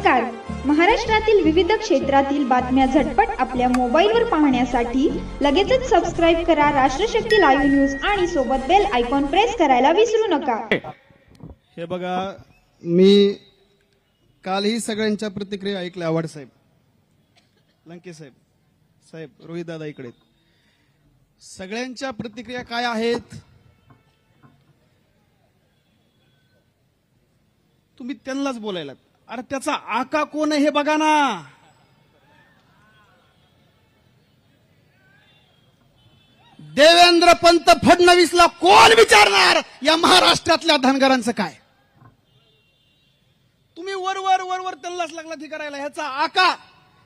नमस्कार. महाराष्ट्रातील विविध क्षेत्रातील बातम्या झटपट आपल्या मोबाईलवर पाहण्यासाठी लगेचच सबस्क्राईब करा राष्ट्रशक्ती लाईव्ह न्यूज आणि सोबत बेल आयकॉन प्रेस करायला विसरू नका. हे बघा, मी कालही सगळ्यांच्या प्रतिक्रिया ऐकल्या. आव्हाड साहेब, लंके साहेब, साहेब रोहित दादा इकडे. सगळ्यांच्या प्रतिक्रिया काय आहेत तुम्ही त्यांनाच बोलायला. अरे त्याचा आका कोण आहे हे बघा ना. देवेंद्र पंत फडणवीसला कोण विचारणार या महाराष्ट्रातल्या धनगरांचं काय. तुम्ही वर त्यांनाच लागला ती करायला. ह्याचा आका,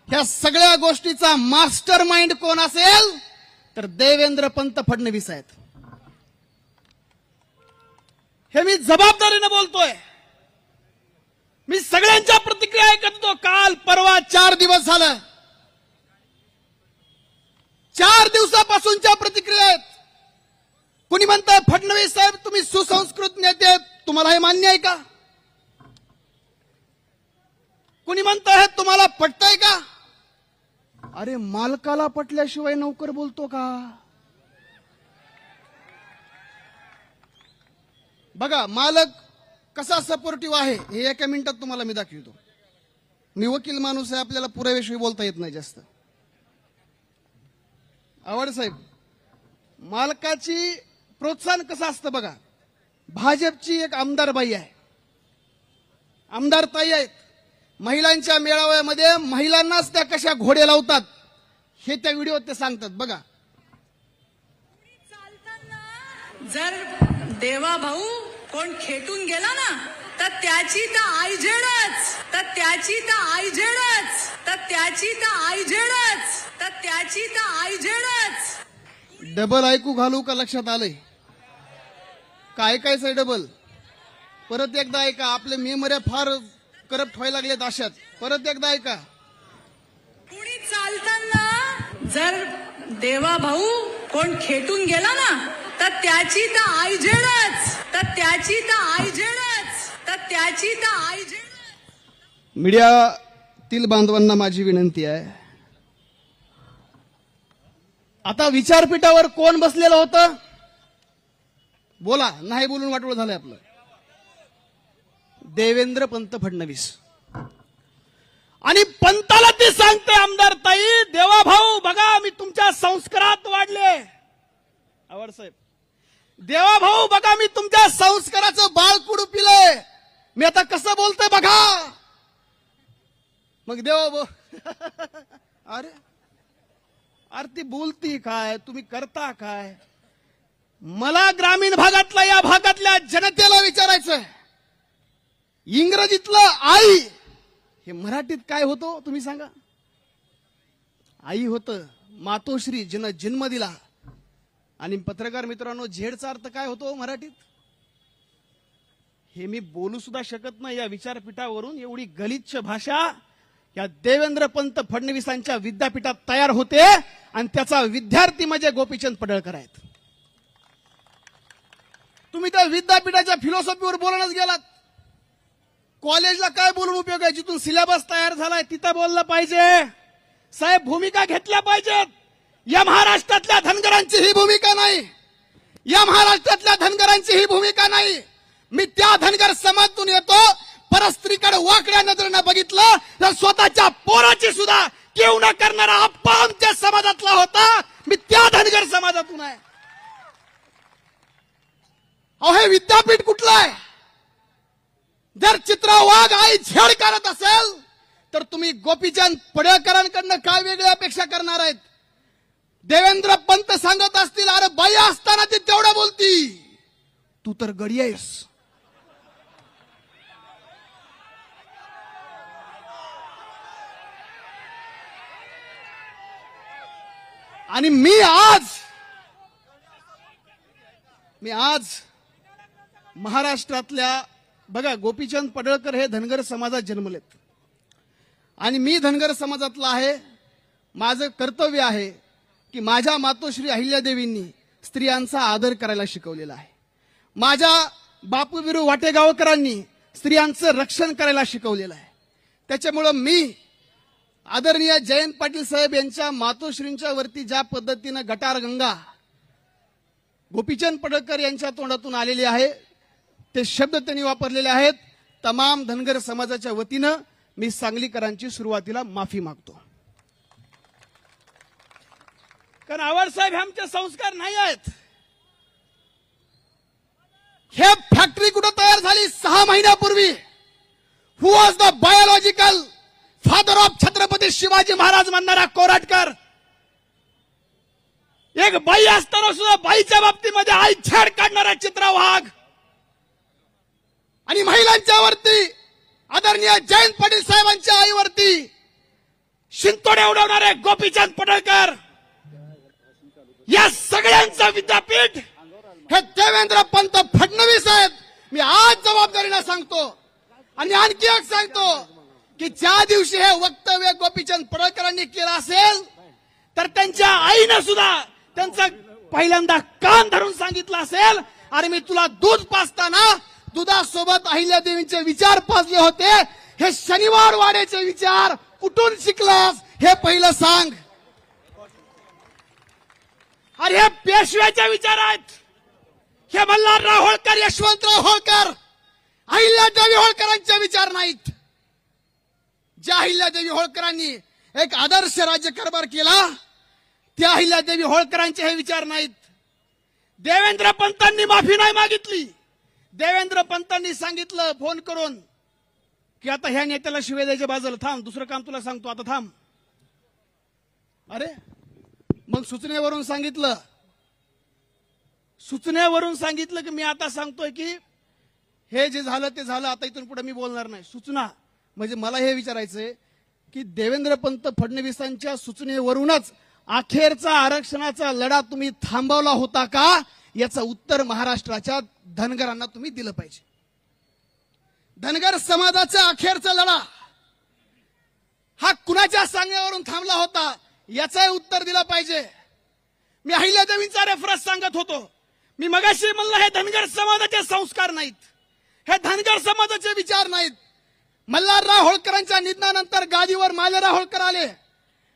ह्या सगळ्या गोष्टीचा मास्टर माइंड कोण असेल तर देवेंद्र पंत फडणवीस आहेत. हे मी जबाबदारीने बोलतोय. मी सगळ्यांच्या प्रतिक्रिया ऐकत होतो. काल परवा 4 दिवस झालं, 4 दिवसापासूनच्या प्रतिक्रिया आहेत. कुणी म्हणताय फडणवीस साहेब तुम्ही सुसंस्कृत नेते, तुम्हाला हे मान्य आहे का. कुणी म्हणताय तुम्हाला पटतंय का. अरे मालकाला पटल्याशिवाय नोकर बोलतो का. बघा मालक कसा सपोर्टिव्ह आहे हे एका मिनिटात तुम्हाला मी दाखवतो. मी वकील माणूस आहे, आपल्याला पुराव्याशिवाय बोलता येत नाही जास्त. आव्हाड साहेब, मालकाची प्रोत्साहन कसं असतं बघा. भाजपची एक आमदार बाई आहे, आमदार ताई आहेत. महिलांच्या मेळाव्यामध्ये महिलांनाच त्या कशा घोडे लावतात हे त्या व्हिडिओत ते सांगतात. बघा, जर देवा भाऊ कोण खेटून गेला ना तर त्याची तर आईजेडच, तर त्याची तर आईजेडच, तर त्याची तर आईजेडच, तर त्याची तर आईजेडच. डबल ऐकू घालू का लक्षात आलंय काय ऐकायचंय डबल. परत एकदा ऐका, आपले मेमऱ्या फार करप्ट व्हायला लागलेत अशात. परत एकदा ऐका. कुणी चालताना जर देवा भाऊ कोण खेटून गेला ना तर त्याची तर आईजेडच, तर त्याची तर आईजेडच, तर त्याची तर आईजेडच. मीडियातील बांधवांना माझी विनंती आहे, आता विचारपीठावर कोण बसलेलं होतं बोला. नाही बोलून वाटोळ झालंय आपलं. देवेंद्र पंत फडणवीस. आणि पंताला ती सांगते आमदार ताई, देवा भाऊ बघा मी तुमच्या संस्कारात वाढले. आव्हाड साहेब, देवा भाऊ बघा मी तुमच्या संस्काराचं बाळकुड पिलंय, मी आता कसं बोलतोय बघा. मग देवा अरे अरे ती बोलती काय, तुम्ही करता काय. मला ग्रामीण भागातल्या या भागातल्या जनतेला विचारायचंय, इंग्रजीतलं आई हे मराठीत काय होतं तुम्ही सांगा. आई होतं मातोश्री जिनं जन्म दिला. आणि पत्रकार मित्रांनो, झेडचा अर्थ काय होतो मराठीत हे मी बोलू सुद्धा शकत नाही या विचारपीठावरून. एवढी गलिच्छ भाषा या देवेंद्र पंत फडणवीसांच्या विद्यापीठात तयार होते आणि त्याचा विद्यार्थी म्हणजे गोपीचंद पडळकर आहेत. तुम्ही त्या विद्यापीठाच्या फिलॉसॉफीवर बोलणंच गेलात. कॉलेजला काय बोलून उपयोग आहे. जिथून सिलेबस तयार झालाय तिथं बोललं पाहिजे. साहेब भूमिका घेतल्या पाहिजेत. या महाराष्ट्रातल्या धनगरांची ही भूमिका नाही, या महाराष्ट्रातल्या धनगरांची ही भूमिका नाही. मी त्या धनगर समाजातून येतो. परस्त्रीकडे वाकड्या नजरेनं बघितलं तर स्वतःच्या पोराची सुद्धा केव न करणारा आप्पा आमच्या समाजातला होता. मी त्या धनगर समाजातून आहे. अहो हे विद्यापीठ कुठलं आहे. जर चित्रा वाघ आई छेड करत असेल तर तुम्ही गोपीचंद पडळकरांकडनं काय वेगळी अपेक्षा करणार आहेत. देवेंद्र पंत सांगत असतील अरे बाई असताना ती तेवढं बोलती, तू तर गडी आहेस. आणि मी आज महाराष्ट्रातल्या बघा, गोपीचंद पडळकर हे धनगर समाजात जन्मलेत आणि मी धनगर समाजातला आहे. माझं कर्तव्य आहे की माझ्या मातोश्री अहिल्यादेवींनी स्त्रियांचा आदर करायला शिकवलेला आहे. माझ्या बापूबिरू वाटेगावकरांनी स्त्रियांचं रक्षण करायला शिकवलेलं आहे. त्याच्यामुळं मी आदरणीय जयंत पाटील साहेब यांच्या मातोश्रींच्या वरती ज्या पद्धतीनं गटारगंगा गोपीचंद पडळकर यांच्या तोंडातून आलेले आहे ते शब्द त्यांनी वापरलेले आहेत. तमाम धनगर समाजाच्या वतीनं मी सांगलीकरांची सुरुवातीला माफी मागतो. कारण आवाज साहेब हे आमचे संस्कार नाही आहेत. हे फॅक्टरी कुठं तयार झाली 6 महिन्यापूर्वी. Who was the biological father of Chhatrapati Shivaji Maharaj म्हणणारा कोराटकर. एक बाई असताना सुद्धा बाईच्या बाबतीमध्ये आई छेड काढणारा चित्रवाघ आणि महिलांच्या वरती आदरणीय जयंत पाटील साहेबांच्या आईवरती शिंतोडे उडवणारे गोपीचंद पडळकर. या सगळ्यांचं विद्यापीठ हे देवेंद्र पंत फडणवीस आहेत. मी आज जबाबदारीने सांगतो आणि आणखी एक सांगतो की ज्या दिवशी हे वक्तव्य गोपीचंद पडळकरांनी केलं असेल तर त्यांच्या आईनं सुद्धा त्यांचा पहिल्यांदा कान धरून सांगितलं असेल, अरे मी तुला दूध पाजताना दुधासोबत अहिल्यादेवींचे विचार पाजले होते. हे शनिवार वाड्याचे विचार कुठून शिकलास हे पहिलं सांग. अरे हे पेशव्याचे विचार आहेत. हे मल्हारराव होळकर, यशवंतराव होळकर, अहिल्यादेवी होळकरांचे विचार नाहीत. ज्या अहिल्यादेवी होळकरांनी एक आदर्श राज्यकारभार केला त्या अहिल्यादेवी होळकरांचे हे विचार नाहीत. देवेंद्र पंतांनी माफी नाही मागितली. देवेंद्र पंतांनी सांगितलं फोन करून की आता ह्या नेत्याला शिवाय द्यायच्या बाजूला थांब, दुसरं काम तुला सांगतो, आता थांब. अरे मग सूचनेवरून सांगितलं की मी आता सांगतोय की हे जे झालं ते झालं, आता इथून पुढे मी बोलणार नाही. सूचना म्हणजे मला हे विचारायचंय की देवेंद्र पंत फडणवीसांच्या सूचनेवरूनच अखेरचा आरक्षणाचा लढा तुम्ही थांबवला होता का, याचं उत्तर महाराष्ट्राच्या धनगरांना तुम्ही दिलं पाहिजे. धनगर समाजाचा अखेरचा लढा हा कुणाच्या सांगण्यावरून थांबला होता याचं उत्तर दिलं पाहिजे. मी अहिल्यादेवींचा रेफरन्स सांगत होतो. मी मगाशी म्हणलं हे धनगर समाजाचे संस्कार नाहीत, हे धनगर समाजाचे विचार नाहीत. मल्हारराव होळकरांच्या निधनानंतर गादीवर मालेराव होळकर आले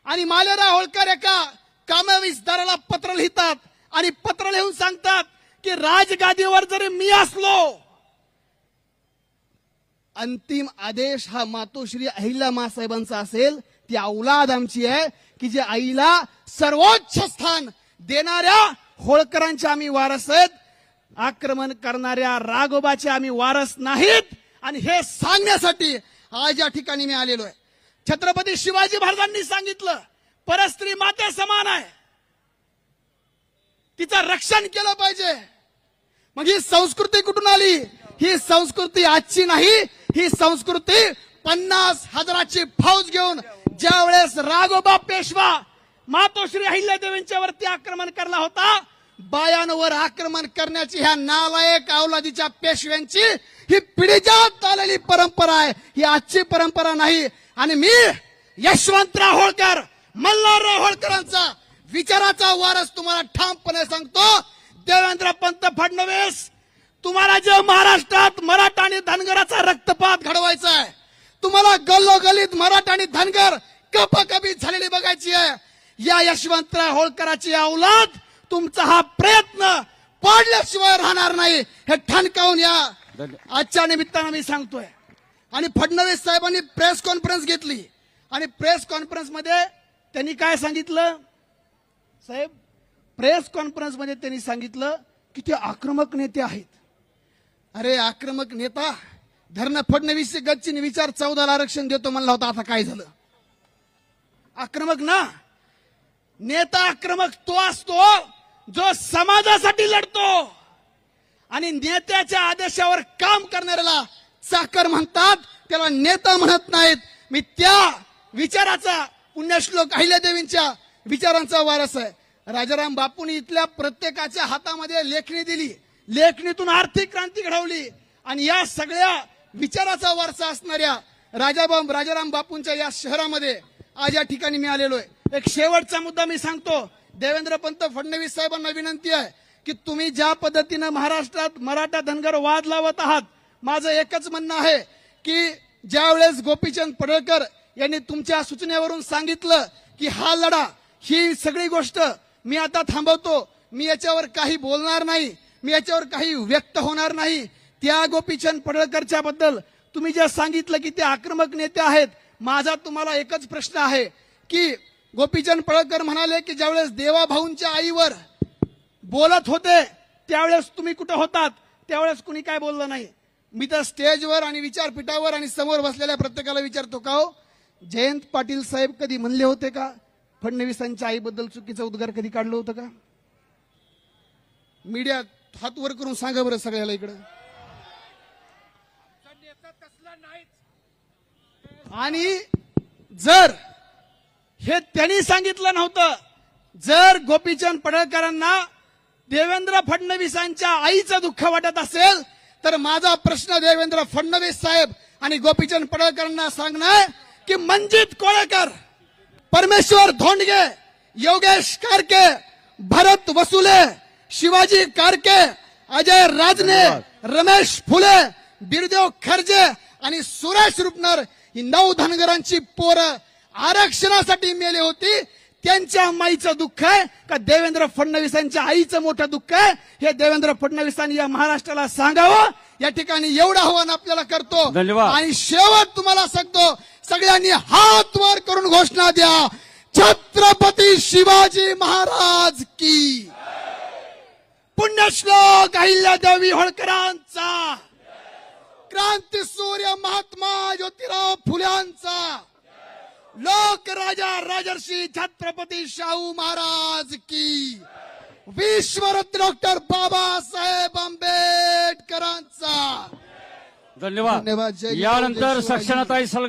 आणि मालेराव होळकर एका कामविस्ताराला पत्र लिहितात आणि पत्र लिहून सांगतात की राजगादीवर जरी मी असलो, अंतिम आदेश हा मातोश्री अहिल्यामा साहेबांचा असेल. ती औलाद आमची आहे की जे आईला सर्वोच्च स्थान देणाऱ्या होळकरांचे आम्ही वारस आहेत. आक्रमण करणाऱ्या राघोबाचे आम्ही वारस नाहीत. आणि हे सांगण्यासाठी आज या ठिकाणी मी आलेलो आहे. छत्रपती शिवाजी महाराजांनी सांगितलं परस्त्री माते समान आहे, तिचं रक्षण केलं पाहिजे. मग ही संस्कृती कुठून आली? ही संस्कृती आजची नाही. ही संस्कृती 50,000ची फौज घेऊन ज्या वेळेस राघोबा पेशवा मातोश्री अहिल्यादेवींच्या वरती आक्रमण करला होता, बायांवर आक्रमण करण्याची ह्या नालायक अवलादीच्या पेशव्यांची ही पिढीजात आलेली परंपरा आहे. ही आजची परंपरा नाही. आणि मी यशवंतराव होळकर, मल्हारराव होळकरांचा विचाराचा वारस तुम्हाला ठामपणे सांगतो. देवेंद्र पंत फडणवीस, तुम्हाला जे महाराष्ट्रात मराठा आणि धनगराचा रक्तपात घडवायचा आहे, तुम्हाला गल्लोगल्लीत मराठा आणि धनगर कपाकपी झालेली बघायची आहे, या यशवंतराव होळकराची औलाद तुमचा हा प्रयत्न पाडल्याशिवाय राहणार नाही. हे ठणकावून या आजच्या निमित्तानं मी सांगतोय. आणि फडणवीस साहेबांनी प्रेस कॉन्फरन्स घेतली आणि प्रेस कॉन्फरन्स मध्ये त्यांनी काय सांगितलं साहेब? प्रेस कॉन्फरन्स मध्ये त्यांनी सांगितलं की ते आक्रमक नेते आहेत. अरे आक्रमक नेता धरणं फडणवीस गच्ची विचार 14ला आरक्षण देतो म्हणला होता, आता काय झालं? आक्रमक ना, नेता आक्रमक तो असतो जो समाजासाठी लढतो आणि नेत्याच्या आदेशावर काम करणाऱ्याला चाकर म्हणतात, त्याला नेता म्हणत नाहीत. मी त्या विचाराचा पुण्यश्लोक अहिल्यादेवींच्या विचारांचा वारस आहे. राजाराम बापूंनी इथल्या प्रत्येकाच्या हातामध्ये लेखणी दिली, लेखणीतून आर्थिक क्रांती घडवली आणि या सगळ्या विचाराचा वारसा असणाऱ्या राजाराम बापूंच्या या शहरामध्ये आज या ठिकाणी मी आलेलो आहे. एक शेवटचा मुद्दा मी सांगतो. देवेंद्र पंत फडणवीस साहेबांना विनंती आहे की तुम्ही ज्या पद्धतीनं महाराष्ट्रात मराठा धनगर वाद लावत आहात, माझं एकच म्हणणं आहे की ज्यावेळेस गोपीचंद पडळकर यांनी तुमच्या सूचनेवरून सांगितलं की हा लढा, ही सगळी गोष्ट मी आता थांबवतो, मी याच्यावर काही बोलणार नाही, मी याच्यावर काही व्यक्त होणार नाही, त्या गोपीचंद पडळकरच्या बद्दल तुम्ही जे सांगितलं की ते आक्रमक नेते आहेत, माझा तुम्हाला एकच प्रश्न आहे की गोपीचंद पडळकर म्हणाले की ज्यावेळेस देवाभाऊंच्या आईवर बोलत होते त्यावेळेस तुम्ही कुठे होतात, त्यावेळेस कुणी काय बोललं नाही. मी तर स्टेजवर आणि विचारपीठावर आणि समोर बसलेल्या प्रत्येकाला विचारतो का हो, जयंत पाटील साहेब कधी म्हणले होते का फडणवीसांच्या आईबद्दल चुकीचं उद्गार कधी काढलं होतं का? मीडिया हात वर करून सांगा बरं सगळ्याला इकडं. आणि जर हे त्यांनी सांगितलं नव्हतं, जर गोपीचंद पडळकरांना देवेंद्र फडणवीसांच्या आईचं दुःख वाटत असेल तर माझा प्रश्न देवेंद्र फडणवीस साहेब आणि गोपीचंद पडळकरांना सांगणार की मंजित कोळेकर, परमेश्वर धोंडगे, योगेश कारके, भरत वसुले, शिवाजी कारके, अजय राजने, रमेश फुले, बिरदेव खर्जे आणि सुरेश रुपनर ही 9 धनगरांची पोरं आरक्षणासाठी मेली होती. त्यांच्या माईचं दुःख आहे का देवेंद्र फडणवीसांच्या आईचं मोठं दुःख आहे? हे देवेंद्र फडणवीसांनी या महाराष्ट्राला सांगावं. या ठिकाणी एवढं आव्हान आपल्याला करतो. धन्यवाद. आणि शेवट तुम्हाला सांगतो, सगळ्यांनी हात वर करून घोषणा द्या, छत्रपती शिवाजी महाराज की. पुण्यश्लोक अहिल्यादेवी होळकरांचा, क्रांती सूर्य महात्मा ज्योतिराव फुल्यांचा, लोकराजा राजर्षी छत्रपती शाहू महाराज की, विश्वरत्न डॉक्टर बाबासाहेब आंबेडकरांचा. धन्यवाद. धन्यवाद. जय यानंतर शिवाजी. सक्षणाताई